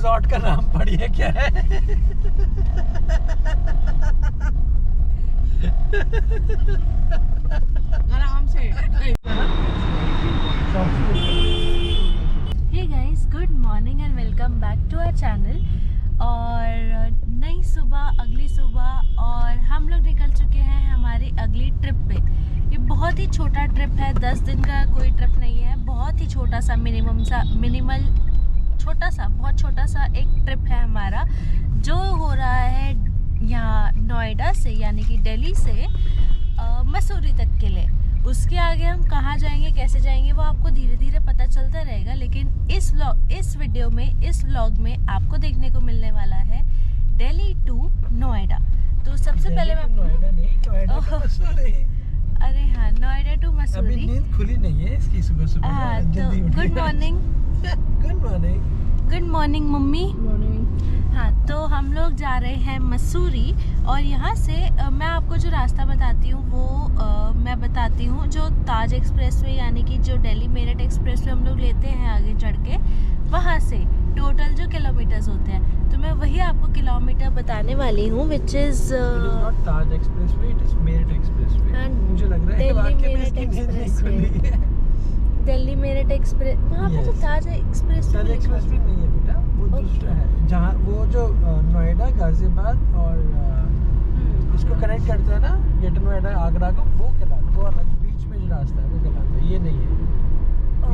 Resort का नाम पढ़िए क्या है? आराम से। Hey guys, good morning and welcome back to our channel. और नई सुबह, अगली सुबह, और हम लोग निकल चुके हैं हमारी अगली ट्रिप पे। ये बहुत ही छोटा ट्रिप है, 10 दिन का कोई ट्रिप नहीं है, बहुत ही छोटा सा बहुत छोटा सा एक ट्रिप है हमारा, जो हो रहा है यहाँ नोएडा से, यानी कि दिल्ली से मसूरी तक के लिए। उसके आगे हम कहाँ जाएंगे, कैसे जाएंगे, वो आपको धीरे धीरे पता चलता रहेगा। लेकिन इस वीडियो में, इस व्लॉग में आपको देखने को मिलने वाला है दिल्ली टू नोएडा। तो सबसे पहले मैं नोएडा नहीं, नोएडा टू मसूरी। अरे हाँ, नोएडा टू मसूरी। अभी नींद खुली नहीं है इसकी सुबह सुबह। हाँ, तो good morning. Good morning. Good morning mummy. हाँ, तो हम लोग जा रहे हैं मसूरी, और यहाँ से मैं आपको जो रास्ता बताती हूँ वो मैं बताती हूँ, जो ताज एक्सप्रेस वे, यानी कि जो दिल्ली मेरठ एक्सप्रेस वे हम लोग लेते हैं आगे चढ़ के, वहाँ से टोटल जो किलोमीटर्स होते हैं, तो मैं वही आपको किलोमीटर बताने वाली हूँ, which is not Taj express way, it is Meerut express way. मुझे लग रहा है Delhi Meerut express way. Delhi Meerut express, वहाँ पे तो ताज एक्सप्रेस ताज एक्सप्रेस वे नहीं है बेटा, वो दूसरा है, जहाँ वो जो नोएडा, गाजियाबाद और इसको कनेक्ट करता है ना, ग्रेटर नोएडा आगरा को, वो कहलाता है। वो अलग बीच में जो रास्ता है वो कहलाता है, ये नहीं है।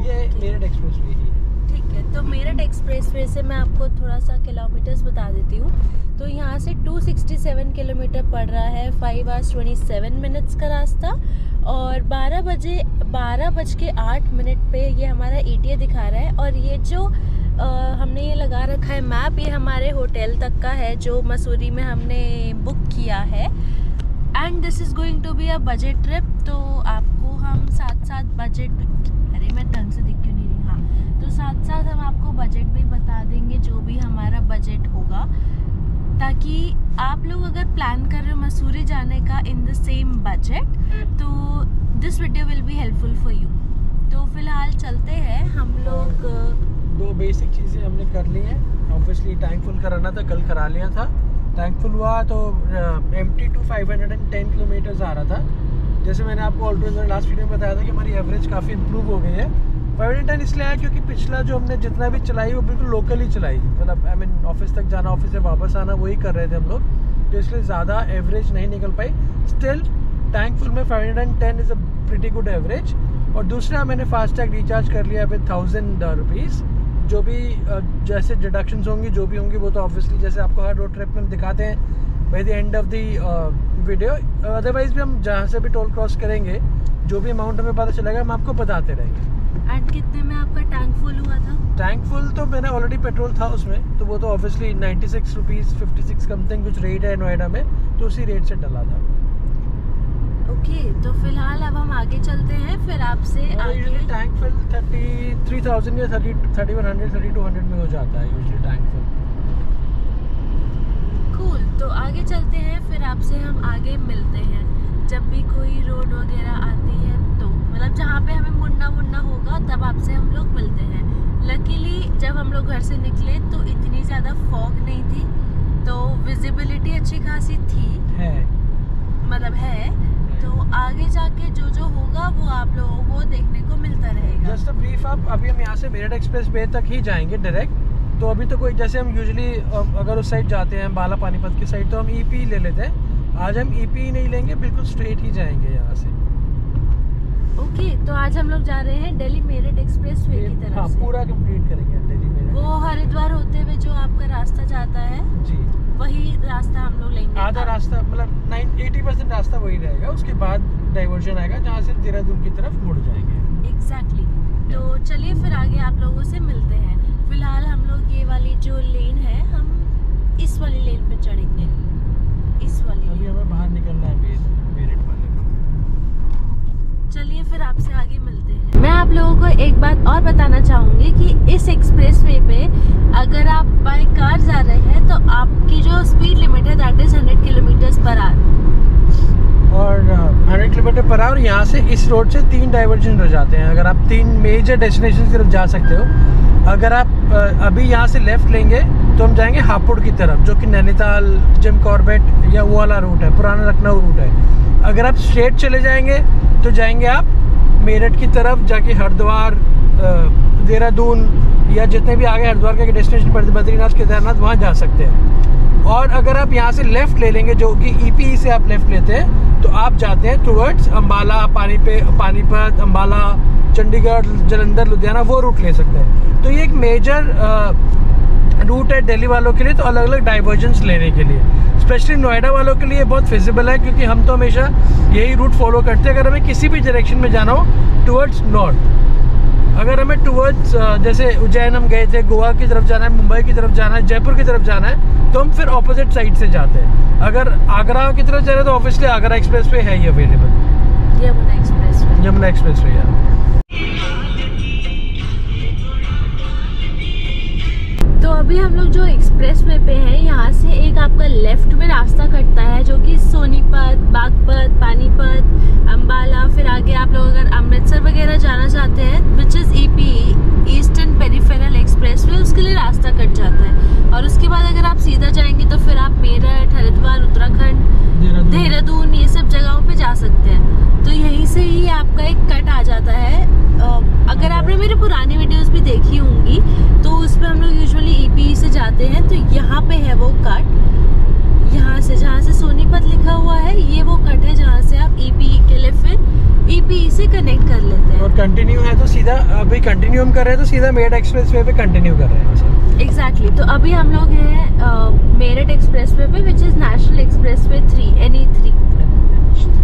ये मेरठ एक्सप्रेस वे ही है। ठीक है, तो मेरठ एक्सप्रेस वे से मैं आपको थोड़ा सा किलोमीटर्स बता देती हूँ। तो यहाँ से 267 किलोमीटर पड़ रहा है, 5 hours 27 minutes का रास्ता, और 12:08 पे ये हमारा ETA दिखा रहा है। और ये जो हमने ये लगा रखा है मैप, ये हमारे होटल तक का है जो मसूरी में हमने बुक किया है। And this is going to be a budget trip, तो आपको हम साथ साथ बजट, अरे मैं ढंग से दिख क्यों नहीं रही, हाँ, तो साथ साथ हम आपको बजट भी बता देंगे, जो भी हमारा बजट होगा, ताकि आप लोग अगर प्लान कर रहे हो मसूरी जाने का इन द सेम बजट, तो this video will be helpful for you. तो फिलहाल चलते हैं हम लोग। दो बेसिक चीज़ें हमने कर ली हैं। ऑब्वियसली टैंक फुल कराना था, कल करा लिया था। टैंक फुल हुआ तो empty to 510 किलोमीटर्स आ रहा था। जैसे मैंने आपको ऑलरेडी लास्ट वीडियो में बताया था कि हमारी एवरेज काफ़ी इंप्रूव हो गई है। 510 इसलिए आया क्योंकि पिछला जो हमने जितना भी चलाई वो बिल्कुल लोकल ही चलाई, मतलब आई मीन ऑफिस तक जाना, ऑफिस से वापस आना, वही कर रहे थे हम लोग, तो इसलिए ज़्यादा एवरेज नहीं निकल पाई। स्टिल टैंक फुल में 510 is a pretty good average. और दूसरा, मैंने फास्टैग रिचार्ज कर लिया विद 1000 रुपीज़। जो भी जैसे डिडक्शंस होंगी, जो भी होंगी, वो तो ऑब्वियसली जैसे आपको हर रोड ट्रिप में दिखाते हैं by the end of the video. Otherwise भी हम जहाँ से भी टोल क्रॉस करेंगे, जो भी अमाउंट हमें पता चलेगा, हम आपको बताते रहेंगे। एंड कितने में आपका टैंक फुल हुआ था? टैंक फुल तो मैंने ऑलरेडी पेट्रोल था उसमें, तो वो तो ऑब्वियसली 96 रुपीज़ 56 समथिंग कुछ रेट है नोएडा में, तो उसी रेट से डला था। ओके, तो फिलहाल अब हम आगे चलते हैं, फिर आपसे आगे। टैंक फुल 33,000 या 3100 3200 में हो जाता है यूजुअली टैंक फुल। कूल, तो आगे चलते हैं, फिर आपसे हम आगे मिलते हैं जब भी कोई रोड वगैरह आती है, तो मतलब जहाँ पे हमें मुड़ना होगा, तब आपसे हम लोग मिलते हैं। लकीली जब हम लोग घर से निकले तो इतनी ज़्यादा फॉग नहीं थी, तो विजिबिलिटी अच्छी खासी थी, मतलब है। तो आगे जाके जो होगा वो आप लोगों को देखने को मिलता रहेगा। जस्ट अ ब्रीफ अप, अभी हम यहाँ से मेरठ एक्सप्रेस वे तक ही जाएंगे डायरेक्ट। तो अभी तो कोई, जैसे हम यूजुअली अगर उस साइड जाते हैं बाला पानीपत की साइड, तो हम EP ले लेते हैं। आज हम EP नहीं लेंगे, बिल्कुल स्ट्रेट ही जाएंगे यहाँ से। ओके, तो आज हम लोग जा रहे हैं दिल्ली मेरठ एक्सप्रेस वे की तरफ से। पूरा कंप्लीट करेंगे दिल्ली मेरठ। वो हरिद्वार होते हुए जो आपका रास्ता जाता है जी, वही रास्ता हम लोग लेंगे। आधा रास्ता, मतलब 80% रास्ता वही रहेगा, उसके बाद डाइवर्जन आएगा जहाँ से देहरादून की तरफ मुड़ जाएंगे। एग्जैक्टली। तो चलिए फिर आगे आप लोगों से मिलते हैं। फिलहाल हम लोग ये वाली जो लेन है, हम इस वाली लेन पे चढ़ेंगे, इस वाली। अभी हमें बाहर निकलना है मेरठ वाले में। चलिए फिर आपसे आगे मिलते हैं। मैं आप लोगों को एक बात और बताना चाहूँगी कि इस एक्सप्रेस वे पे अगर आप बाय कार जा रहे हैं, तो आपकी जो स्पीड लिमिट है that is 100 kilometres per hour. और 100 किलोमीटर पर आवर। यहाँ से इस रोड से 3 डाइवर्जन हो जाते हैं। अगर आप 3 मेजर डेस्टिनेशन की तरफ जा सकते हो। अगर आप अभी यहाँ से लेफ़्ट लेंगे तो हम जाएंगे हापुड़ की तरफ, जो कि नैनीताल, जिम कॉर्बेट या वो वाला रूट है, पुराना लखनऊ रूट है। अगर आप स्ट्रेट चले जाएंगे तो जाएंगे आप मेरठ की तरफ, जाके हरिद्वार, देहरादून या जितने भी आगे हरिद्वार के डेस्टिनेशन पर बद्रीनाथ, केदारनाथ, वहाँ जा सकते हैं। और अगर आप यहाँ से लेफ़्ट ले लेंगे, जो कि EPE से आप लेफ़्ट लेते हैं, तो आप जाते हैं टुवर्ड्स अम्बाला, पानीपत, अम्बाला, चंडीगढ़, जालंधर, लुधियाना, वो रूट ले सकते हैं। तो ये एक मेजर रूट है दिल्ली वालों के लिए, तो अलग अलग डाइवर्जेंस लेने के लिए। स्पेशली नोएडा वालों के लिए बहुत फिजिबल है, क्योंकि हम तो हमेशा यही रूट फॉलो करते हैं। अगर हमें किसी भी डायरेक्शन में जाना हो टुवर्ड्स नॉर्थ, अगर हमें टुवर्ड्स जैसे उज्जैन हम गए थे, गोवा की तरफ जाना है, मुंबई की तरफ जाना है, जयपुर की तरफ जाना है, तो हम फिर ऑपोजिट साइड से जाते हैं। अगर आगरा की तरफ जा रहे हैं तो ऑब्वियसली आगरा एक्सप्रेस वे है ही अवेलेबल, यमुना एक्सप्रेस वे है। तो अभी हम लोग जो एक्सप्रेस वे पे हैं, यहाँ से एक आपका लेफ्ट में रास्ता कटता है जो कि सोनीपत, बागपत, पानीपत, अम्बाला, फिर आगे आप लोग अगर अमृतसर वगैरह जाना चाहते हैं, which is EPE, eastern peripheral express way, उसके लिए रास्ता कट जाता है। और उसके बाद अगर आप सीधा जाएंगे तो फिर आप मेरठ, हरिद्वार, उत्तराखंड, देहरादून, ये सब जगहों पे जा सकते हैं। तो यहीं से ही आपका एक कट आ जाता है। अगर आपने मेरी पुरानी वीडियोस भी देखी होंगी तो उसमें हम लोग यूजुअली EPE से जाते हैं। तो यहाँ पे है वो कट, यहाँ से जहाँ से सोनीपत लिखा हुआ है, ये वो कट है जहाँ से आप EPE के लिए फिर EPE से कनेक्ट कर लेते हैं। और कंटिन्यू है तो सीधा, अभी कंटिन्यू हम कर रहे हैं तो सीधा मेरठ एक्सप्रेस वे पे कंटिन्यू कर रहे हैं। एग्जैक्टली। तो अभी हम लोग हैं मेरठ एक्सप्रेस वे पे, which is national express way 3, NE3।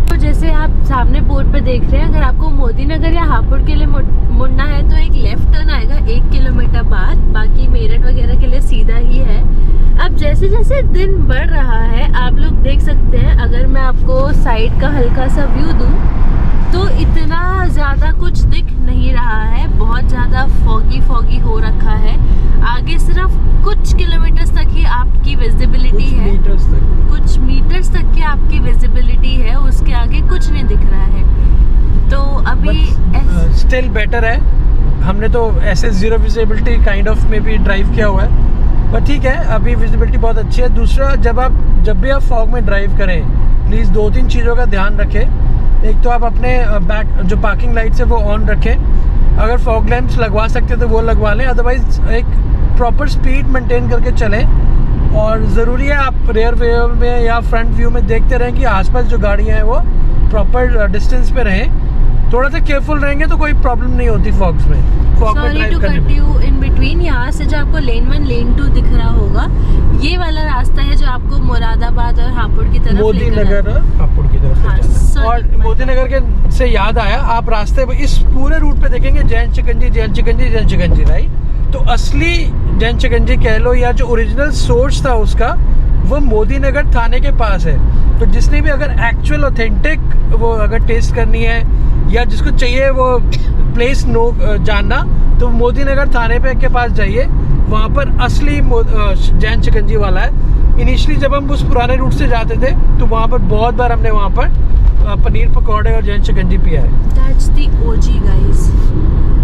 तो जैसे आप सामने बोर्ड पे देख रहे हैं, अगर आपको मोदी नगर या हापुड़ के लिए मुड़ना है तो एक लेफ्ट टर्न आएगा 1 किलोमीटर बाद, बाकी मेरठ वगैरह के लिए सीधा ही है। अब जैसे जैसे दिन बढ़ रहा है, आप लोग देख सकते हैं, अगर मैं आपको साइड का हल्का सा व्यू दूं तो इतना ज़्यादा कुछ दिख नहीं रहा है, बहुत ज़्यादा फॉगी हो रखा है। आगे सिर्फ कुछ किलोमीटर्स तक ही आपकी विजिबिलिटी है, कुछ मीटर्स तक की आपकी विजिबिलिटी है, उसके आगे कुछ नहीं दिख रहा है। तो अभी स्टिल बेटर है। हमने तो ऐसे जीरो विजिबिलिटी काइंड ऑफ में भी ड्राइव किया हुआ है, पर ठीक है, अभी विजिबिलिटी बहुत अच्छी है। दूसरा, जब भी आप फॉग में ड्राइव करें, प्लीज़ 2-3 चीज़ों का ध्यान रखें। एक तो आप अपने बैक जो पार्किंग लाइट्स है वो ऑन रखें, अगर फॉग लैंप्स लगवा सकते हैं तो वो लगवा लें, अदरवाइज एक प्रॉपर स्पीड मेंटेन करके चलें। और ज़रूरी है आप रेयर व्यू में या फ्रंट व्यू में देखते रहें कि आसपास जो गाड़ियाँ हैं वो प्रॉपर डिस्टेंस पे रहें। थोड़ा सा केयरफुल रहेंगे तो कोई प्रॉब्लम नहीं होती फॉग्स में, फॉग में ड्राइव करने में। Sorry to cut you in between, यहाँ से जो आपको लेन 1, लेन 2 दिख रहा होगा, ये वाला रास्ता है जो आपको मुरादाबाद और हापुड़ की तरफ, मोदी नगर और हापुड़ की तरफ हाँ, जाना है। और मोदी नगर के से याद आया, आप रास्ते पे इस पूरे रूट पे देखेंगे जैन चिकंजी, राइट। तो असली जैन चिकंजी कह लो या जो ओरिजिनल सोर्स था उसका, वो मोदी नगर थाने के पास है। तो जिसने भी अगर एक्चुअल ऑथेंटिक वो अगर टेस्ट करनी है या जिसको चाहिए वो प्लेस जानना, तो मोदी नगर थाने पे के पास जाइए, वहाँ पर असली जैन चिकंजी वाला है। इनिशियली जब हम उस पुराने रूट से जाते थे तो वहाँ पर बहुत बार हमने वहाँ पर पनीर पकौड़े और जैन चिकंजी पिया है। That's the OG guys.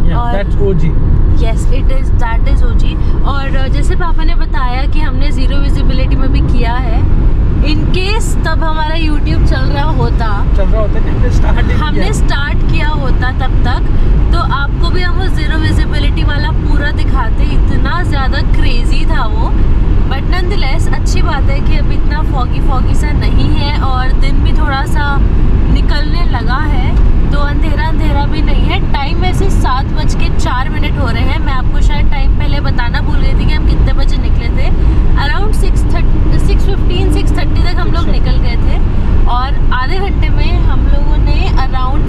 That's OG. Yes, that is OG। और जैसे पापा ने बताया कि हमने जीरो विजिबिलिटी में भी किया है, इन केस तब हमारा YouTube चल रहा होता हमने स्टार्ट किया होता तब तक, तो आपको भी हम वो जीरो विजिबिलिटी वाला पूरा दिखाते। इतना ज़्यादा क्रेजी था वो, बट नॉनदलेस अच्छी बात है कि अभी इतना फॉगी सा नहीं है और दिन भी थोड़ा सा निकलने लगा है, तो अंधेरा भी नहीं है। टाइम वैसे 7:04 हो रहे हैं। मैं आपको शायद टाइम पहले बताना भूल गई थी कि हम कितने बजे निकले थे। अराउंड 6:30 तक हम लोग निकल गए थे और आधे घंटे में हम लोगों ने अराउंड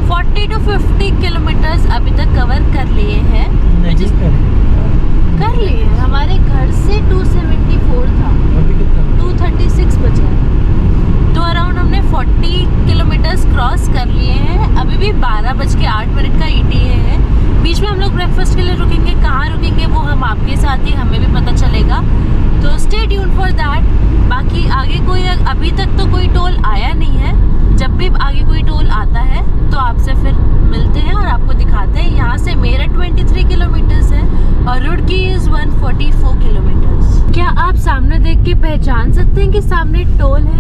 40 to 50 किलोमीटर्स अभी तक कवर कर लिए हैं। कर लिए हैं, हमारे घर से 274 था, 236 बचा, तो अराउंड हमने 40 किलोमीटर्स क्रॉस कर लिए हैं। अभी भी 12:08 का ETA है। बीच में हम लोग ब्रेकफास्ट के लिए रुकेंगे, कहाँ रुकेंगे वो हम आपके साथ ही हमें भी पता चलेगा, तो स्टे ट्यून्ड फॉर दैट। बाकी आगे कोई अभी तक तो कोई टोल आया नहीं है। जब भी आगे कोई टोल आता है तो आपसे फिर मिलते हैं और आपको दिखाते हैं। यहाँ से मेरठ 23 किलोमीटर्स है और रुड़की इज 144 किलोमीटर्स। क्या आप सामने देख के पहचान सकते हैं कि सामने टोल है?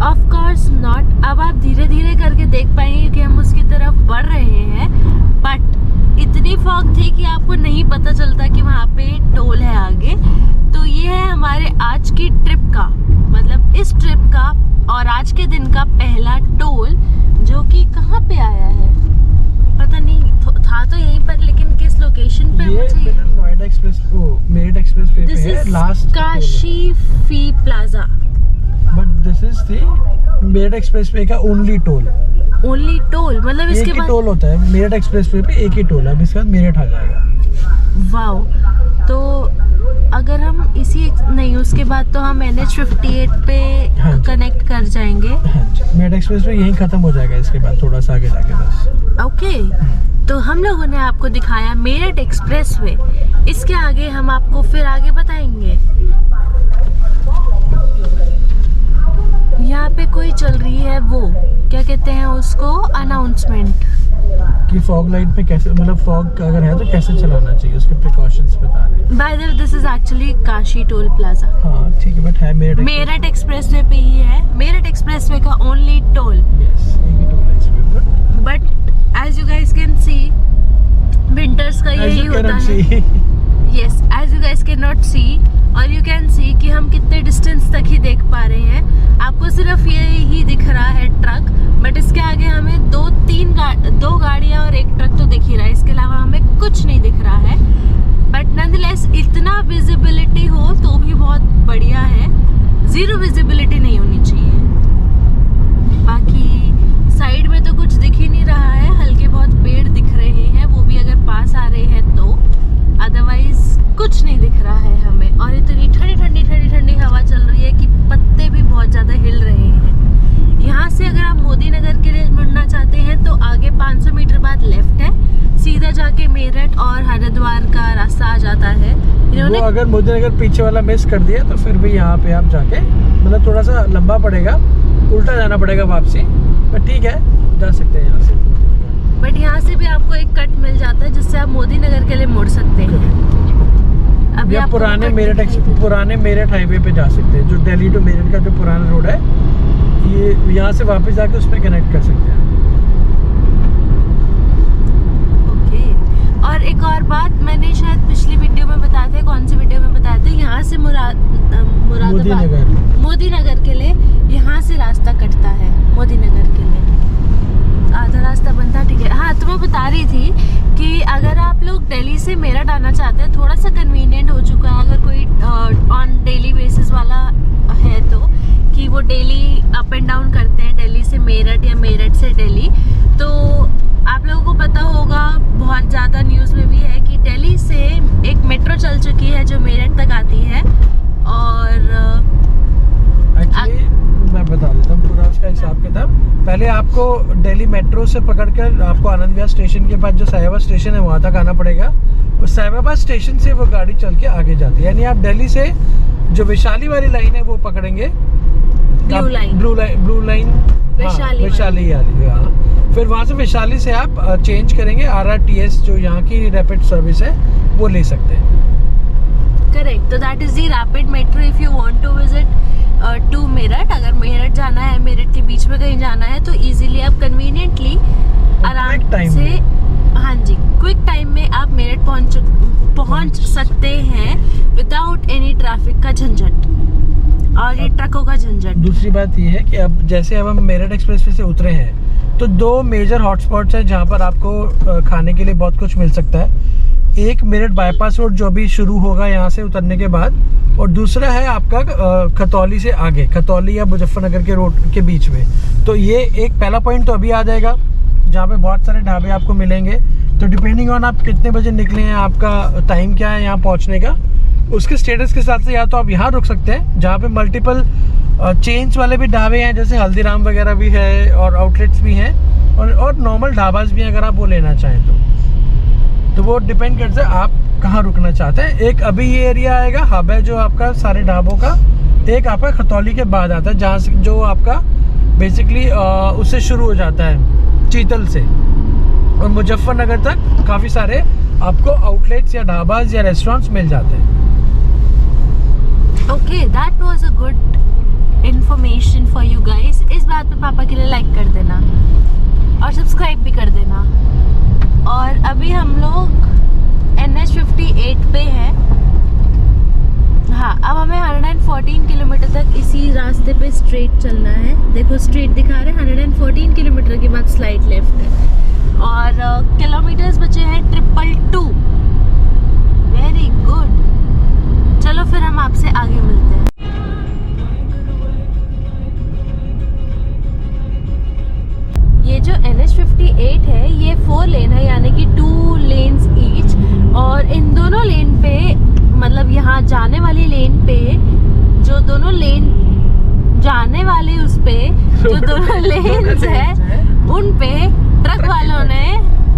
Of course not. अब आप धीरे धीरे करके देख पाएंगे कि हम उसकी तरफ बढ़ रहे हैं, बट इतनी फॉग थी कि आपको नहीं पता चलता कि वहाँ पे टोल है आगे। तो ये है हमारे आज की ट्रिप का, मतलब इस ट्रिप का और आज के दिन का पहला टोल, जो कि कहाँ पे आया है पता नहीं, था तो यहीं पर, लेकिन किस लोकेशन पे मुझे। Noida express, Meerut express way पे है last Kashi fee plaza. But this is the Meerut express way का ओनली टोल। ओनली टोल मतलब इसके एक ही बाद टोल होता है मेरठ एक्सप्रेस वे पे, एक ही टोल है। अब इसके बाद मेरठ आ जाएगा। वाओ। तो अगर हम इसी नहीं, उसके बाद तो हम NH58 पे कनेक्ट कर जाएंगे। हाँ जी, मेरठ एक्सप्रेस वे यहीं खत्म हो जाएगा, इसके बाद थोड़ा सा आगे जाके बस। ओके, तो हम लोगों ने आपको दिखाया मेरठ एक्सप्रेस वे। इसके आगे हम आपको फिर आगे बताएंगे। यहाँ पे कोई चल रही है, वो क्या कहते हैं उसको, अनाउंसमेंट कि फॉग लाइट पे कैसे, मतलब फॉग अगर है तो कैसे चलाना चाहिए, उसके प्रिकॉशंस बता रहे हैं। By the way this is actually Kashi toll plaza. हाँ ठीक है, बट है मेरठ एक्सप्रेस वे पे ही है। मेरठ एक्सप्रेस वे का ओनली टोल। यस, एक ही टोल है इसमें। But as you guys can see, winters का यही होता है। Yes, as you guys can not see और यू कैन सी कि हम कितने डिस्टेंस तक ही देख पा रहे हैं। आपको सिर्फ ये ही दिख रहा है ट्रक, बट इसके आगे हमें दो गाड़ियाँ और एक ट्रक तो दिख ही रहा है। इसके अलावा हमें कुछ नहीं दिख रहा है। बट नॉनदलेस इतना विजिबिलिटी हो तो भी बहुत बढ़िया है। ज़ीरो विजिबिलिटी नहीं होनी चाहिए। बाकी साइड में तो कुछ दिख ही नहीं रहा है, हल्के बहुत पेड़ दिख रहे हैं, वो भी अगर पास आ रहे हैं तो, अदरवाइज कुछ नहीं दिख रहा है हमें। और इतनी ठंडी हवा चल रही है कि पत्ते भी बहुत ज़्यादा हिल रहे हैं। यहाँ से अगर आप मोदी नगर के लिए मुड़ना चाहते हैं तो आगे 500 मीटर बाद लेफ्ट है, सीधा जाके मेरठ और हरिद्वार का रास्ता आ जाता है। इन्होंने वो अगर मोदी नगर पीछे वाला मिस कर दिया तो फिर भी यहाँ पे आप जाके, मतलब थोड़ा सा लंबा पड़ेगा, उल्टा जाना पड़ेगा वापसी, पर ठीक है जा सकते हैं यहाँ से। बट यहाँ से भी आपको एक कट मिल जाता है जिससे आप मोदी नगर के लिए मुड़ सकते हैं। अभी आप पुराने मेरठ हाईवे पे जा सकते हैं, जो दिल्ली टू मेरठ का जो पुराना रोड है, ये यहाँ से वापस जाके उस पर कनेक्ट कर सकते हैं। ओके, और एक और बात मैंने शायद पिछली वीडियो में बताया था, कौन सी वीडियो में बताया था, यहाँ से मोदी नगर के लिए यहाँ से रास्ता कटता है। मोदी नगर के लिए आधा रास्ता बनता, ठीक है। हाँ, तो मैं बता रही थी कि अगर आप लोग दिल्ली से मेरठ आना चाहते हैं, थोड़ा सा कन्वीनियंट हो चुका है अगर कोई ऑन डेली बेसिस वाला है तो, कि वो डेली अप एंड डाउन करते हैं दिल्ली से मेरठ या मेरठ से दिल्ली। तो आप लोगों को पता होगा, बहुत ज़्यादा न्यूज़ में भी है कि दिल्ली से एक मेट्रो चल चुकी है जो मेरठ तक आती है। और एक्चुअली मैं बता देता हूँ पूरा उसका हिसाब किताब। पहले आपको दिल्ली मेट्रो से पकड़कर आपको आनंद विहार स्टेशन के बाद जो साहिबाबाद स्टेशन है वहाँ तक आना पड़ेगा। उस साहिबाबाद स्टेशन से वो गाड़ी चल के आगे जाती है, यानी आप दिल्ली से जो वैशाली वाली लाइन है वो पकड़ेंगे, ब्लू लाइन वैशाली वाली। हाँ, फिर वहाँ से वैशाली से आप चेंज करेंगे RRTS, जो यहाँ की रैपिड सर्विस है, वो ले सकते हैं। करेक्ट, तो that is the rapid metro if you want to visit to Meerut. अगर मेरठ जाना है, मेरठ के बीच में कहीं जाना है, तो इजीली आप कन्वीनियंटली आराम से, हाँ जी, क्विक टाइम में आप मेरठ पहुंच सकते हैं विदाउट एनी ट्रैफिक का झंझट और ये ट्रकों का झंझट। दूसरी बात ये है कि अब जैसे अब हम मेरठ एक्सप्रेसवे से उतरे हैं तो 2 मेजर हॉटस्पॉट्स हैं जहाँ पर आपको खाने के लिए बहुत कुछ मिल सकता है। एक मेरठ बाईपास रोड जो भी शुरू होगा यहाँ से उतरने के बाद, और दूसरा है आपका खतौली से आगे, खतौली या मुजफ्फरनगर के रोड के बीच में। तो ये एक पहला पॉइंट तो अभी आ जाएगा जहाँ पे बहुत सारे ढाबे आपको मिलेंगे। तो डिपेंडिंग ऑन आप कितने बजे निकले हैं, आपका टाइम क्या है यहाँ पहुँचने का, उसके स्टेटस के हिसाब से या तो आप यहाँ रुक सकते हैं जहाँ पे मल्टीपल चेन्स वाले भी ढाबे हैं, जैसे हल्दीराम वगैरह भी है और आउटलेट्स भी हैं, और नॉर्मल ढाबाज भी हैं अगर आप वो लेना चाहें तो वो डिपेंड करता है आप कहाँ रुकना चाहते हैं। एक अभी ये एरिया आएगा, हब है जो आपका सारे ढाबों का, एक आपका खतौली के बाद आता है, जहाँ से जो आपका बेसिकली उससे शुरू हो जाता है चीतल से, और मुजफ्फरनगर तक काफ़ी सारे आपको आउटलेट्स या ढाबाज या रेस्टोरेंट्स मिल जाते हैं। Okay, that was a good information for you guys. इस बात पे पापा के लिए लाइक कर देना और सब्सक्राइब भी कर देना। और अभी हम लोग NH58 पे हैं। हाँ, अब हमें 114 किलोमीटर तक इसी रास्ते पे स्ट्रेट चलना है। देखो स्ट्रेट दिखा रहे हैं, 114 किलोमीटर के बाद स्लाइड लेफ्ट है और किलोमीटर्स बचे हैं 222। Very good. चलो फिर हम आपसे आगे मिलते हैं। ये जो NH58 है ये 4 लेन है, यानी कि 2 लेन्स ईच, और इन दोनों लेन पे मतलब यहाँ जाने वाली लेन पे जो दोनों लेन जाने वाले उस पे जो दोनों लेन्स है उन पे ट्रक वालों ने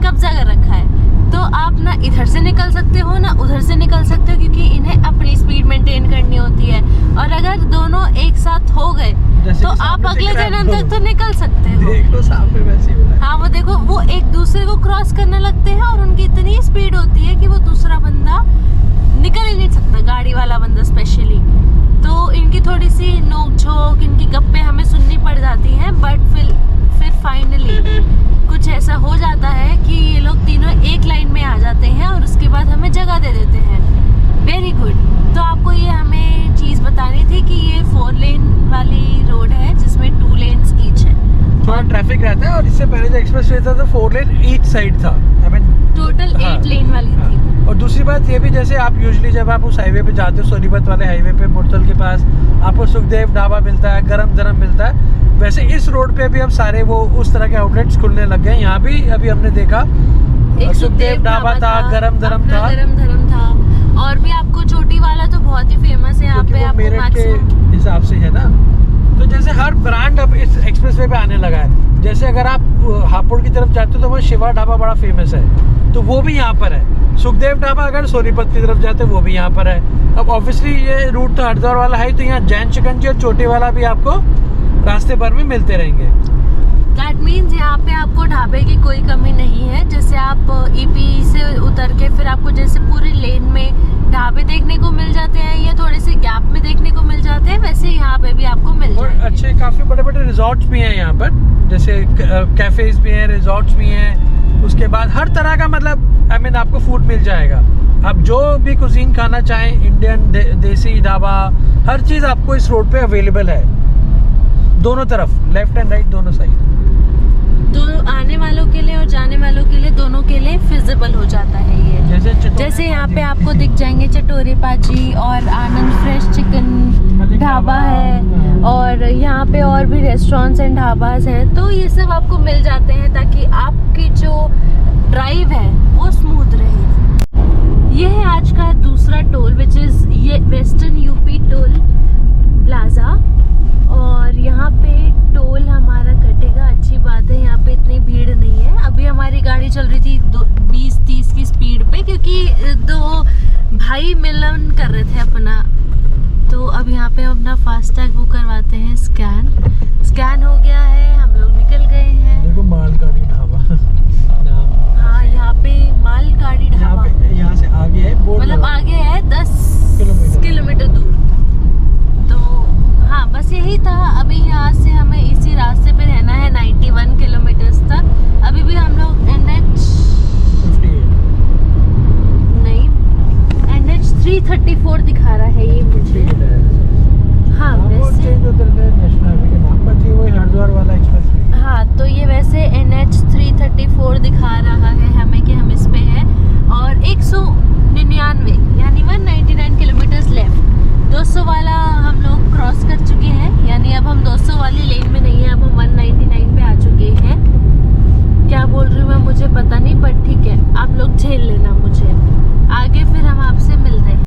कब्जा कर रखा है। तो आप ना इधर से निकल सकते हो ना उधर से निकल सकते हो, क्योंकि इन्हें अपनी स्पीड मेंटेन करनी होती है। और अगर दोनों एक साथ हो गए तो आप अगले जन्म तक तो निकल सकते हो। देखो सामने वैसे ही हो रहा है। हाँ, वो देखो वो एक दूसरे को क्रॉस करने लगते हैं और उनकी इतनी स्पीड होती है कि वो दूसरा बंदा निकल ही नहीं सकता, गाड़ी वाला बंदा स्पेशली। तो इनकी थोड़ी सी नोक झोंक, इनकी गप्पे हमें सुननी पड़ जाती हैं, बट फिर फाइनली कुछ ऐसा हो जाता है कि ये लोग तीनों एक लाइन में आ जाते हैं और उसके बाद हमें जगह दे देते हैं। Very good. तो आपको ये हमें चीज़ बतानी थी कि ये 4 लेन वाली रोड है जिसमें 2 लेन्स ईच है। थोड़ा ट्रैफिक रहता है, और इससे पहले जो एक्सप्रेस वे था तो 4 लेन ईच साइड था। टोटल 8 लेन वाली थी। और दूसरी बात ये भी, जैसे आप यूजुअली जब आप उस हाईवे पे जाते हो, सोनीपत वाले हाईवे पे मुरतल के पास आपको सुखदेव ढाबा मिलता है, गरम गरम मिलता है, वैसे इस रोड पे भी अब सारे वो उस तरह के आउटलेट्स खुलने लग गए। यहाँ भी अभी हमने देखा एक सुखदेव ढाबा था, गरम गरम था, और भी आपको चोटी वाला तो बहुत ही फेमस है यहाँ पे, आपको मेरठ के हिसाब से है ना। तो जैसे हर ब्रांड अब इस एक्सप्रेसवे पे आने लगा है। जैसे अगर आप हापुड़ की तरफ जाते हो तो वहाँ शिवा ढाबा बड़ा फेमस है, तो वो भी यहाँ पर है। सुखदेव ढाबा अगर सोनीपत की तरफ जाते वो भी यहाँ पर है। अब ऑब्वियसली ये रूट तो हरिद्वार वाला है, तो यहाँ जैन शिकंजी और चोटी वाला भी आपको रास्ते भर में मिलते रहेंगे। दैट मीन्स यहाँ पे आपको ढाबे की कोई कमी नहीं है। जैसे आप EP से उतर के फिर आपको जैसे पूरे लेन में ढाबे देखने को मिल जाते हैं या थोड़े से गैप में देखने को मिल जाते हैं, वैसे यहाँ पे भी आपको मिल और जाएंगे। अच्छे काफ़ी बड़े बड़े रिजॉर्ट्स भी हैं यहाँ पर, जैसे कैफेज भी हैं, रिजॉर्ट्स भी हैं। उसके बाद हर तरह का मतलब आपको फूड मिल जाएगा। आप जो भी कुजीन खाना चाहें, इंडियन, देसी ढाबा, हर चीज़ आपको इस रोड पे अवेलेबल है, दोनों तरफ, लेफ्ट एंड राइट दोनों साइड। तो आने वालों के लिए और जाने वालों के लिए दोनों के लिए फिजिबल हो जाता है ये। जैसे यहाँ पे आपको दिख जाएंगे चटोरे पाजी और आनंद फ्रेश चिकन ढाबा है, और यहाँ पे और भी रेस्टोरेंट्स एंड ढाबाज हैं। तो ये सब आपको मिल जाते हैं ताकि आपकी जो ड्राइव है वो स्मूथ रहे। ये है आज का दूसरा टोल, विच इज़ ये वेस्टर्न यूपी टोल प्लाजा, और यहाँ पे टोल हमारा कटेगा। अच्छी बात है, यहाँ पे इतनी भीड़ नहीं है। अभी हमारी गाड़ी चल रही थी 20-30 की स्पीड पे, क्योंकि 2 भाई मिलन कर रहे थे अपना। तो अब यहाँ पे हम अपना फास्टैग वो करवाते हैं, स्कैन हो गया है, हम लोग निकल गए हैं। देखो मालगाड़ी ढाबा नाम। हाँ, यहाँ पे मालगाड़ी ढाबा, यहाँ से आगे है, मतलब आगे है 10 किलोमीटर दूर। तो हाँ, बस यही था। अभी यहाँ से हमें इसी रास्ते पे रहना है 91 किलोमीटर्स तक। अभी भी हम लोग NH334 दिखा रहा है ये मुझे। हाँ, वैसे हरिद्वार वाला एक्सप्रेस। हाँ, तो ये वैसे NH334 दिखा रहा है हमें कि हम इस पे हैं, और 199 यानी 199 किलोमीटर्स लेफ्ट। 200 वाला हम लोग क्रॉस कर